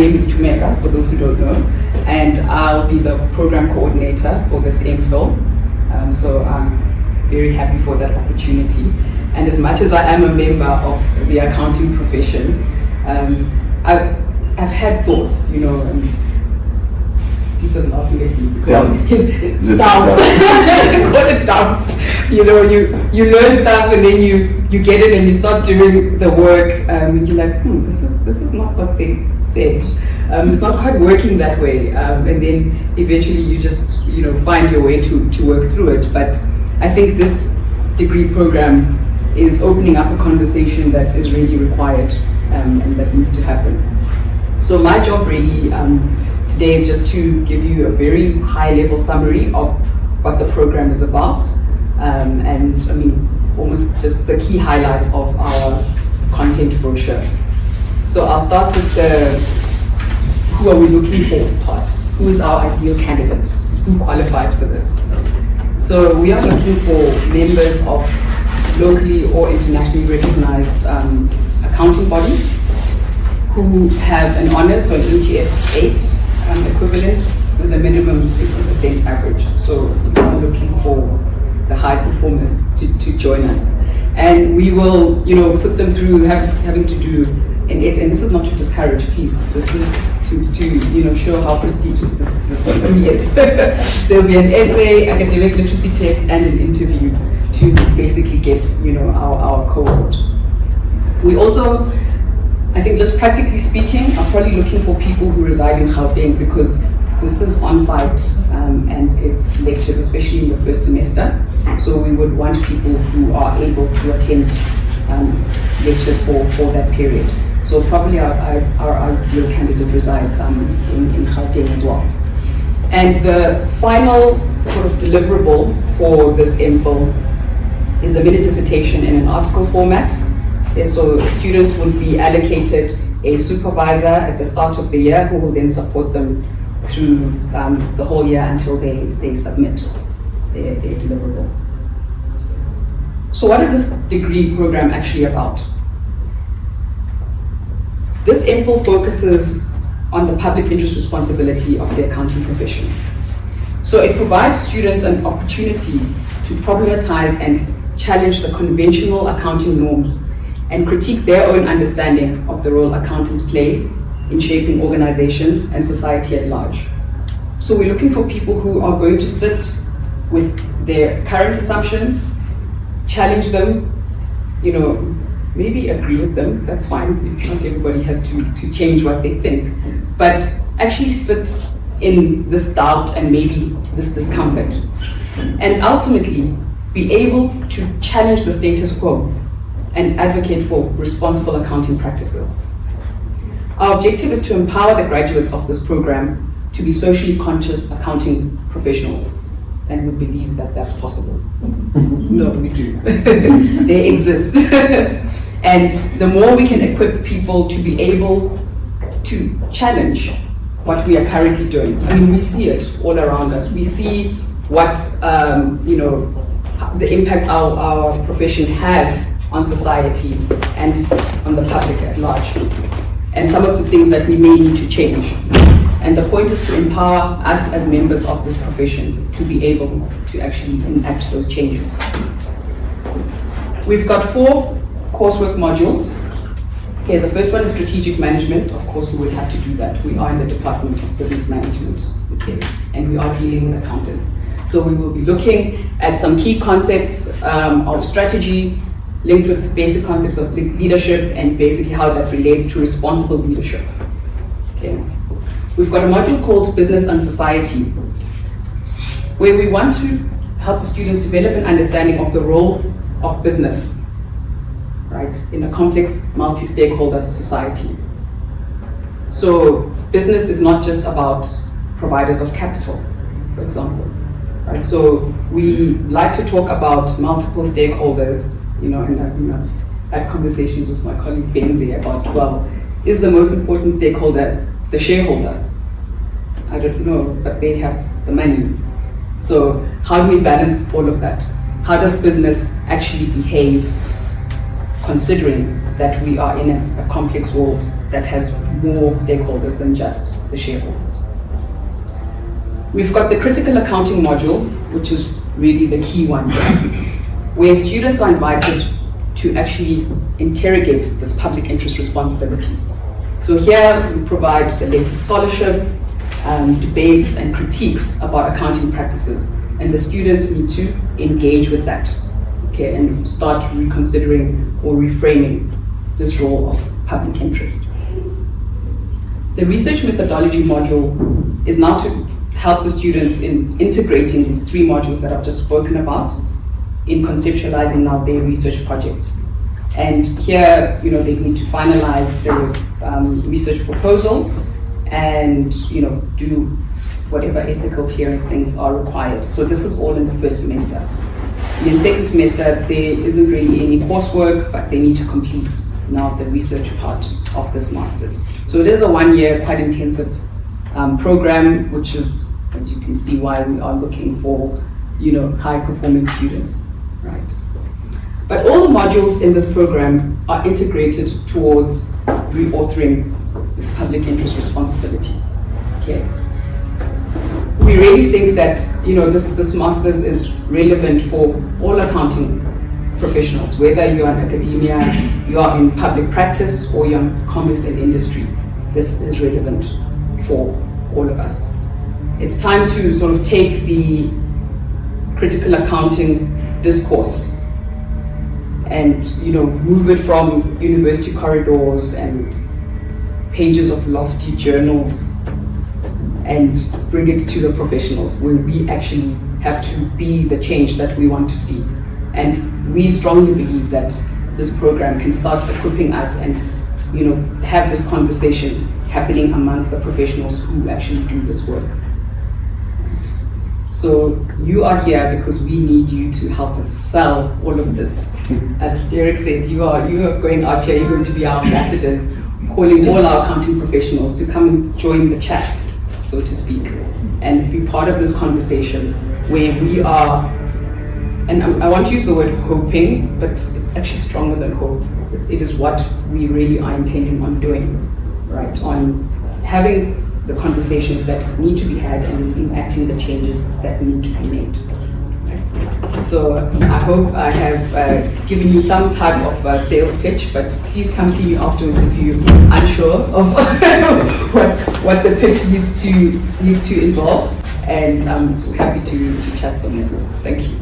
name is Tumeka, for those who don't know, and I'll be the program coordinator for this MPhil. So I'm very happy for that opportunity. And as much as I am a member of the accounting profession, I've had thoughts, you know, and Peter's laughing at me because his doubts. I call it doubts. You know, you learn stuff and then you get it and you start doing the work. And you're like, this is not what they said. It's not quite working that way. And then eventually you just, you know, find your way to work through it. But I think this degree program is opening up a conversation that is really required and that needs to happen. So my job really today is just to give you a very high-level summary of what the program is about, and I mean almost just the key highlights of our content brochure. So I'll start with the who are we looking for part. Who is our ideal candidate? Who qualifies for this? So we are looking for members of locally or internationally recognized accounting bodies who have an honors or an NQF 8 equivalent with a minimum 60% average. So we are looking for the high performers to join us. And we will, you know, put them through having to do an essay. And this is not to discourage, please. This is to you know, show how prestigious this is. There'll be an essay, academic literacy test, and an interview to basically get, you know, our cohort. We also, I think, just practically speaking, are probably looking for people who reside in Gauteng because this is on-site and it's lectures, especially in the first semester. So we would want people who are able to attend lectures for that period. So probably our ideal candidate resides in Gauteng as well. And the final sort of deliverable for this MPhil is a minute dissertation in an article format. So students would be allocated a supervisor at the start of the year who will then support them through the whole year until they submit their deliverable. So what is this degree program actually about? This MPhil focuses on the public interest responsibility of the accounting profession. So it provides students an opportunity to problematize and challenge the conventional accounting norms and critique their own understanding of the role accountants play in shaping organizations and society at large. So we're looking for people who are going to sit with their current assumptions, challenge them, you know, maybe agree with them, that's fine. Not everybody has to change what they think, but actually sit in this doubt and maybe this discomfort. And ultimately, be able to challenge the status quo and advocate for responsible accounting practices. Our objective is to empower the graduates of this program to be socially conscious accounting professionals, and we believe that that's possible. No, we do. They exist. And the more we can equip people to be able to challenge what we are currently doing. I mean, we see it all around us. We see what, you know, the impact our profession has on society and on the public at large, and some of the things that we may need to change. And the point is to empower us as members of this profession to be able to actually enact those changes. We've got 4 coursework modules. Okay, the first one is strategic management. Of course, we would have to do that. We are in the Department of Business Management, okay, and we are dealing with accountants. So we will be looking at some key concepts of strategy, linked with basic concepts of leadership and basically how that relates to responsible leadership. Okay. We've got a module called Business and Society, where we want to help the students develop an understanding of the role of business, right, in a complex multi-stakeholder society. So business is not just about providers of capital, for example, right? So we like to talk about multiple stakeholders, you know, and I've had conversations with my colleague Ben there about, well, is the most important stakeholder the shareholder? I don't know, but they have the money. So how do we balance all of that? How does business actually behave considering that we are in a complex world that has more stakeholders than just the shareholders. We've got the critical accounting module, which is really the key one here, where students are invited to actually interrogate this public interest responsibility. So here we provide the latest scholarship, debates and critiques about accounting practices, and the students need to engage with that, okay, and start reconsidering or reframing this role of public interest. The research methodology module is now to help the students in integrating these three modules that I've just spoken about in conceptualizing now their research project. And here, they need to finalize the research proposal and, do whatever ethical clearance things are required. So this is all in the first semester. In the second semester, there isn't really any coursework, but they need to complete now the research part of this master's. So it is a 1-year, quite intensive program, which is, as you can see, why we are looking for, high-performing students, right? But all the modules in this program are integrated towards reauthoring this public interest responsibility. Okay. We really think that this master's is relevant for all accounting professionals, whether you are in academia, you are in public practice, or you're in commerce and industry. This is relevant for all of us. It's time to sort of take the critical accounting discourse and move it from university corridors and pages of lofty journals and bring it to the professionals, where we actually have to be the change that we want to see. And we strongly believe that this program can start equipping us and have this conversation happening amongst the professionals who actually do this work. So you are here because we need you to help us sell all of this. As Derek said, you are going out here, you're going to be our ambassadors, calling all our accounting professionals to come and join the chat, so to speak, and be part of this conversation where we are, and I want to use the word hoping, but it's actually stronger than hope. It is what we really are intending on doing, right? On having the conversations that need to be had and enacting the changes that need to be made. Right? So I hope I have given you some type of sales pitch, but please come see me afterwards if you're unsure of what the pitch needs to involve, and I'm happy to chat some more. Thank you.